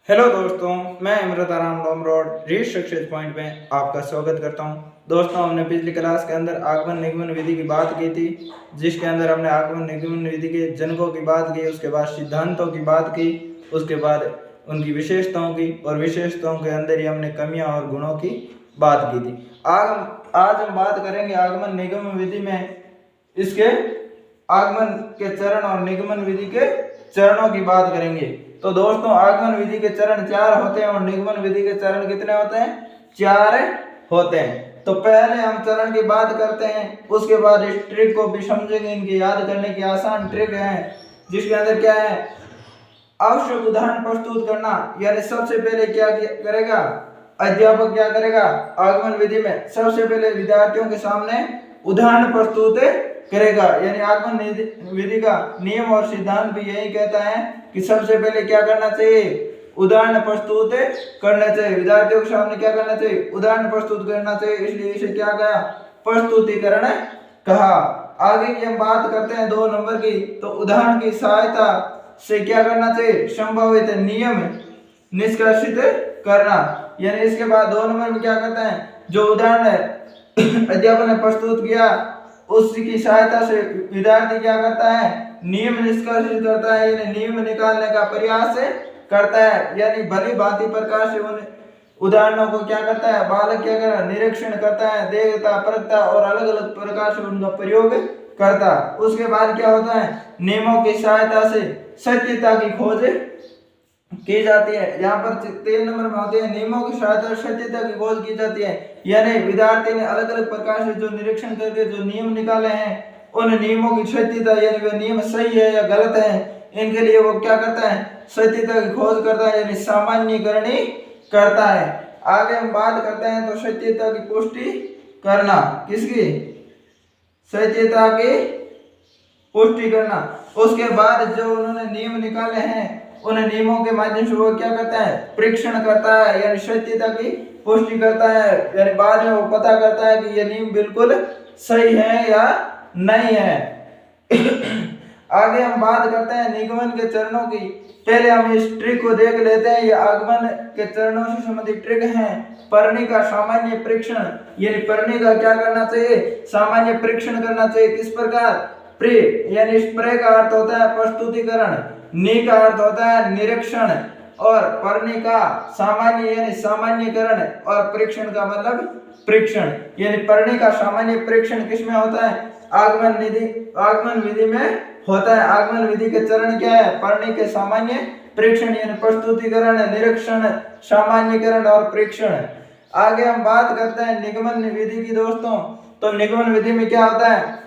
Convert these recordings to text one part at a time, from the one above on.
Hello दोस्तों, मैं इमरताराम road reach success point में आपका स्वागत करता हूं। दोस्तों, हमने पिछली क्लास के अंदर आगमन निगमन विधि की बात की थी, जिसके अंदर हमने आगमन निगमन विधि के जनकों की बात की, उसके बाद सिद्धांतों की बात की, उसके बाद उनकी विशेषताओं की, और विशेषताओं के अंदर ही हमने कमियां और गुणों की बात की थी। आज हम बात करेंगे आगमन निगमन विधि में इसके आगमन के चरण और निगमन विधि के चरणों की बात करेंगे। तो दोस्तों, आगमन विधि के चरण 4 होते हैं और निगमन विधि के चरण कितने होते हैं? 4 होते हैं। तो पहले हम चरण की बात करते हैं, उसके बाद इस ट्रिक को भी समझेंगे। इनकी याद करने की आसान ट्रिक है, जिसके अंदर क्या है, आवश्यक उदाहरण प्रस्तुत करना। यानी सबसे पहले क्या करेगा अध्यापक, क्या करेगा आगमन विधि में सबसे पहले विद्यार्थियों के सामने उदाहरण प्रस्तुत करेगा। यानी आगमन विधि का नियम और सिद्धांत भी यही कहता है कि सबसे पहले क्या करना चाहिए, उदाहरण प्रस्तुत करना चाहिए। विद्यार्थियों के सामने क्या करना चाहिए, उदाहरण प्रस्तुत करना चाहिए। इसलिए इसे क्या कहा, प्रस्तुतिकरण कहा। आगे की हम बात करते हैं 2 नंबर की। तो उदाहरण की सहायता से क्या करना चाहिए, संभावित नियम निष्कर्षित करना। यानी इसके बाद 2 नंबर में क्या करते हैं, जो उदाहरण अध्यापन ने प्रस्तुत किया उसकी सहायता से विद्यार्थी क्या करता है, नियम निष्कर्षित करता है, यानी नियम निकालने का प्रयास करता है। यानी भली भांति प्रकार से उन उदाहरणों को क्या करता है, बालक क्या कर निरीक्षण करता है, देखता परखता और अलग अलग प्रकार से उनका प्रयोग करता। उसके बाद क्या होता है, नियमों की सहायता से सत्यता की खोज की जाती है। यहाँ पर 3 नंबर में होते हैं, नियमों की सहायता से सत्यता की खोज की जाती है। यानी विद्यार्थी ने अलग अलग प्रकार से जो निरीक्षण करके जो नियम निकाले हैं, उन नियमों की सत्यता, यानी वे नियम सही है या गलत है, इनके लिए वो क्या करता है, सत्यता की खोज करता है, यानी सामान्यीकरण करता है। आगे हम बात करते हैं तो सत्यता की पुष्टि करना, किसकी, सत्यता की पुष्टि करना। उसके बाद जो उन्होंने नियम निकाले हैं, उन नियमों के माध्यम से वो क्या करता है, परीक्षण करता है, यानी सत्यता की पुष्टि करता है। यानी बाद में वो पता करता है कि ये नियम बिल्कुल सही है या नहीं है। आगे हम बात करते हैं निगमन के चरणों की। पहले हम इस ट्रिक को देख लेते हैं। ये आगमन के चरणों से संबंधित ट्रिक है। परनी का सामान्य परीक्षण, यानी परनी का क्या करना चाहिए, सामान्य परीक्षण करना चाहिए। किस प्रकार, प्रे, यानी स्प्रे का अर्थ होता है प्रस्तुतिकरण, नी का अर्थ होता है निरीक्षण, और परनी का सामान्य यानी सामान्यकरण, और परीक्षण का मतलब परीक्षण। यानी परनी का सामान्य परीक्षण किसमें होता है, आगमन विधि में होता है। आगमन विधि के चरण क्या है, परनी के सामान्य परीक्षण, यानी प्रस्तुतिकरण, निरीक्षण, सामान्यकरण और परीक्षण। आगे हम बात करते हैं निगमन विधि की दोस्तों। तो निगमन विधि में क्या होता है,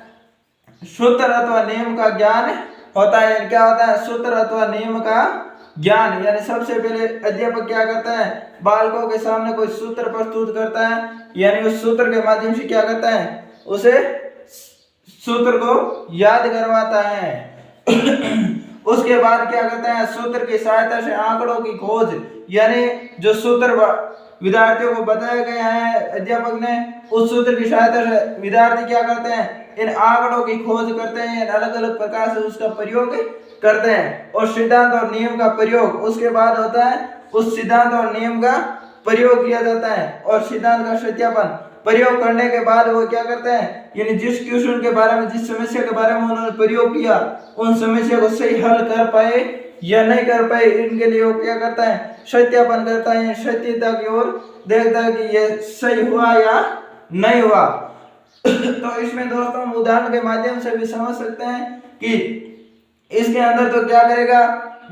सूत्र अथवा नियम का ज्ञान होता है। क्या होता है, सूत्र अथवा नियम का ज्ञान। यानी सबसे पहले अध्यापक क्या करता है, बालकों के सामने कोई सूत्र प्रस्तुत करता है, यानी उस सूत्र के माध्यम से क्या करता है, उसे सूत्र को याद करवाता है। उसके बाद क्या करता है, सूत्र की सहायता से आंकड़ों की खोज, यानी जो सूत्र विद्यार्थियों को बताया गया है अध्यापक ने, उस सूत्र की सहायता से विद्यार्थी क्या करते हैं, इन आंकड़ों की खोज करते हैं, अलग अलग प्रकार से उसका प्रयोग करते हैं। और सिद्धांत और नियम का प्रयोग उसके बाद होता है, उस सिद्धांत और नियम का प्रयोग किया जाता है, और सिद्धांत का सत्यापन। प्रयोग करने के बाद वो क्या करते हैं, यानी जिस क्वेश्चन के बारे में, जिस समस्या के बारे में उन्होंने प्रयोग किया, उन समस्या को सही हल कर पाए या नहीं कर पाए, इनके लिए वो क्या करता है, सत्यापन करता है, सत्यता की ओर देखता है कि ये सही हुआ या नहीं हुआ। तो इसमें दोस्तों हम उदाहरण के माध्यम से भी समझ सकते हैं कि इसके अंदर तो क्या करेगा।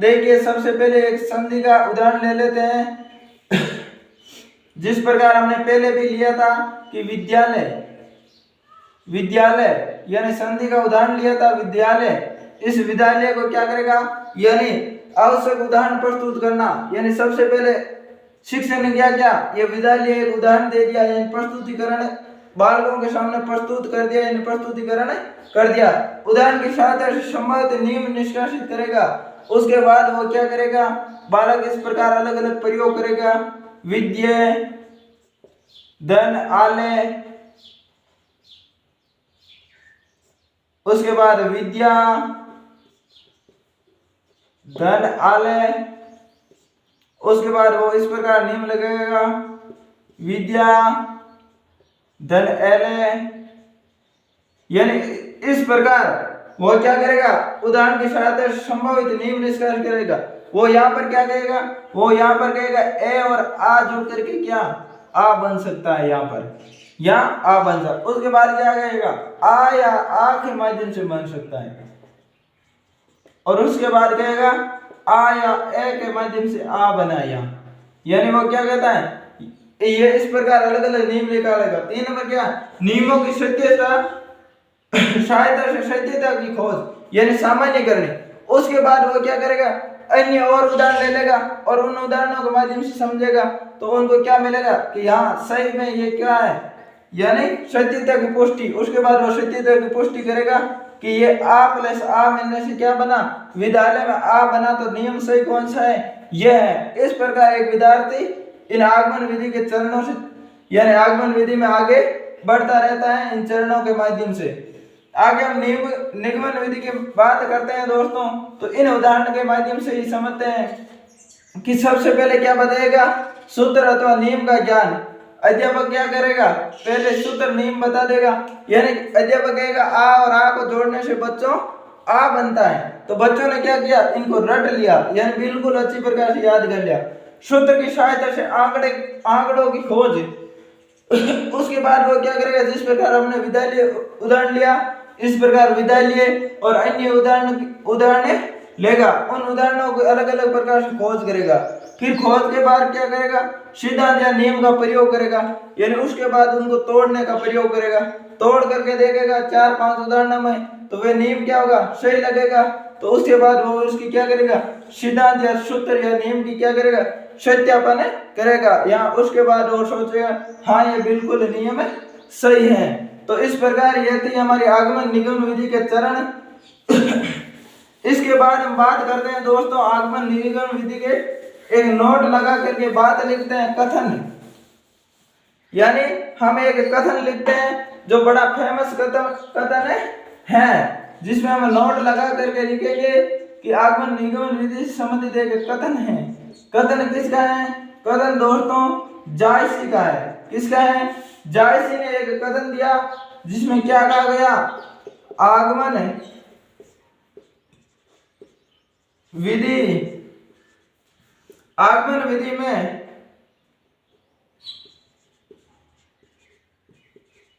देखिए, सबसे पहले एक संधि का उदाहरण ले लेते हैं। जिस प्रकार हमने पहले भी लिया था कि विद्यालय यानी संधि का उदाहरण लिया था विद्यालय। इस विद्यालय को क्या करेगा, यानी आवश्यक उदाहरण प्रस्तुत करना। यानी सबसे पहले शिक्षक ने क्या किया, ये विद्यालय एक उदाहरण दे दिया, यानी प्रस्तुतिकरण बालकों के सामने प्रस्तुत कर दिया, यानी प्रस्तुतिकरण कर दिया। उदाहरण की सहायता से संबंधित नियम निष्कासित करेगा। उसके बाद वो क्या करेगा, बालक इस प्रकार अलग अलग प्रयोग करेगा, विद्या, धन, आलय, उसके बाद विद्या, धन, आलय, उसके बाद वो इस प्रकार नियम लगेगा, विद्या धन एले, यानी इस प्रकार वो क्या करेगा, उदाहरण की सहायता से संभावित नियम निष्कर्ष करेगा। वो यहाँ पर क्या कहेगा, वो यहाँ पर कहेगा ए और आ जुड़ करके क्या आ बन सकता है, यहाँ पर या आ बन सकता। उसके बाद क्या कहेगा, आ या आ के माध्यम से बन सकता है, और उसके बाद कहेगा आ या ए के माध्यम से आ बना यहाँ, यानी वो क्या कहता है, ये इस प्रकार अलग अलग नियम निकालेगा। 3 नंबर क्या, नियमों की सत्यता सहायता से सत्यता की खोज, यानी सामान्य करने। उसके बाद वो क्या करेगा, अन्य और उदाहरण ले लेगा और उन उदाहरणों के माध्यम से समझेगा, तो उनको क्या मिलेगा कि हाँ सही में ये क्या है, यानी सत्यता की पुष्टि। उसके बाद वो सत्यता की पुष्टि करेगा कि ये आ प्लस आ मिलने से क्या बना, विद्यालय में आ बना, तो नियम सही कौन सा है, यह है। इस प्रकार एक विद्यार्थी इन आगमन विधि के चरणों से, यानी आगमन विधि में आगे बढ़ता रहता है इन चरणों के माध्यम से। आगे हम निगमन विधि की बात करते हैं दोस्तों, तो इन उदाहरण के माध्यम से ही समझते हैं कि सबसे पहले क्या बताएगा, सूत्र अथवा नियम का ज्ञान। अध्यापक क्या करेगा, पहले सूत्र नियम बता देगा, यानी अध्यापक कहेगा आ और आ को जोड़ने से बच्चों आ बनता है, तो बच्चों ने क्या किया, इनको रट लिया, यानी बिल्कुल अच्छी प्रकार से याद कर लिया। सूत्र की सहायता से आंकड़ों की खोज। उसके बाद वो क्या करेगा, जिस प्रकार हमने विद्यालय उदाहरण लिया, इस प्रकार विद्यालय और अन्य उदाहरण लेगा, उन उदाहरणों को अलग अलग प्रकार से खोज करेगा। फिर खोज के बाद क्या करेगा, सिद्धांत या नियम का प्रयोग करेगा, यानी उसके बाद उनको तोड़ने का प्रयोग करेगा। तोड़ करके देखेगा 4-5 उदाहरणों में, तो वे नियम क्या होगा, सही लगेगा, तो उसके बाद वो उसकी क्या करेगा, सिद्धांत या सूत्र या नियम की क्या करेगा, सत्यापन करेगा। या उसके बाद वो सोचेगा हाँ ये बिल्कुल नियम सही है। तो इस प्रकार ये थी हमारी आगमन निगमन विधि के चरण। इसके बाद हम बात करते हैं दोस्तों आगमन निगमन विधि के, एक नोट लगा करके बात लिखते हैं, कथन, यानी हम एक कथन लिखते हैं जो बड़ा फेमस कथन है, जिसमें हम नोट लगा करके लिखेंगे कि आगमन निगमन विधि से संबंधित एक कथन है। कथन किसका है, कथन दोस्तों जायसी का है। किसका है, जायसी ने एक कथन दिया जिसमें क्या कहा गया, आगमन विधि, आगमन विधि में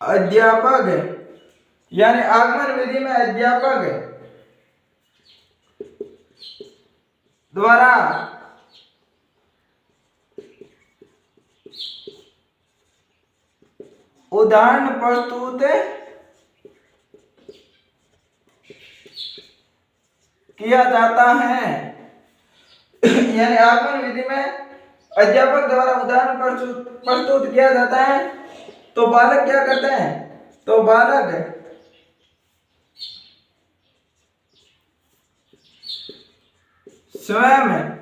अध्यापक, यानी आगमन विधि में अध्यापक द्वारा उदाहरण प्रस्तुत किया जाता है। यानी आगमन विधि में अध्यापक द्वारा उदाहरण प्रस्तुत किया जाता है, तो बालक क्या करते हैं, तो बालक स्वयं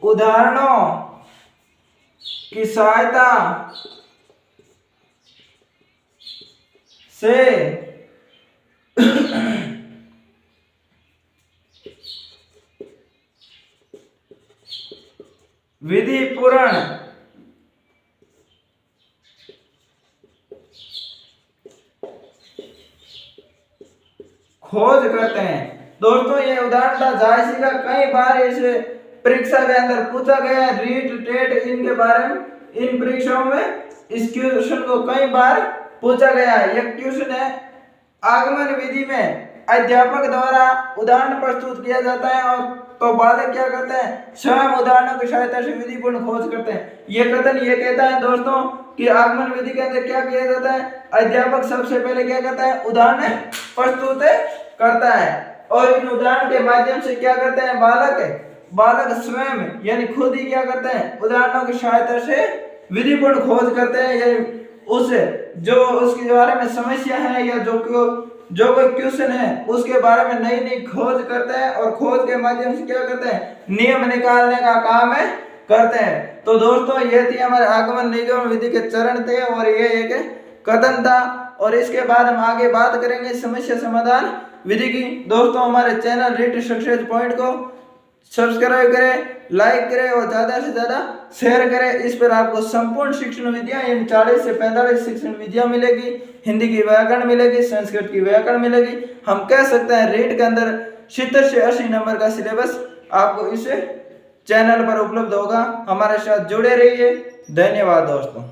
उदाहरणों की सहायता से विधि पूर्ण खोज करते हैं। दोस्तों ये उदाहरण था जायसी का, कई बार इसे परीक्षा के अंदर पूछा गया, रीट टेट इनके बारे में, इन परीक्षाओं में इस क्वेश्चन को कई बार पूछा गया है। यह क्वेश्चन है आगमन विधि में अध्यापक द्वारा उदाहरण प्रस्तुत किया जाता है, और तो बालक क्या करते हैं, स्वयं उदाहरणों की सहायता से विधिपूर्ण खोज करते हैं। ये कथन ये कहता है दोस्तों कि आगमन विधि के अंदर क्या किया जाता है, अध्यापक सबसे पहले क्या करता है, उदाहरण प्रस्तुत करता है, और इन उदाहरण के माध्यम से क्या करते हैं, बालक स्वयं यानी खुद ही क्या करते हैं, उदाहरणों की सहायता से विधिपूर्ण खोज करते हैं, यानी उस जो उसके बारे में समस्या है या जो कोई क्वेश्चन है उसके बारे में नई नई खोज करते हैं, और खोज के माध्यम से क्या करते हैं, नियम निकालने का काम करते हैं। तो दोस्तों ये थी हमारे आगमन निगमन विधि के चरण थे, और ये एक कथन था, और इसके बाद हम आगे बात करेंगे समस्या समाधान विधि की। दोस्तों हमारे चैनल रीड सक्सेस पॉइंट को सब्सक्राइब करें, लाइक करें और ज़्यादा से ज़्यादा शेयर करें। इस पर आपको संपूर्ण शिक्षण विधियाँ यानी 40 से 45 शिक्षण विधियाँ मिलेगी, हिंदी की व्याकरण मिलेगी, संस्कृत की व्याकरण मिलेगी। हम कह सकते हैं रीड के अंदर 70 से 80 नंबर का सिलेबस आपको इस चैनल पर उपलब्ध होगा। हमारे साथ जुड़े रहिए। धन्यवाद दोस्तों।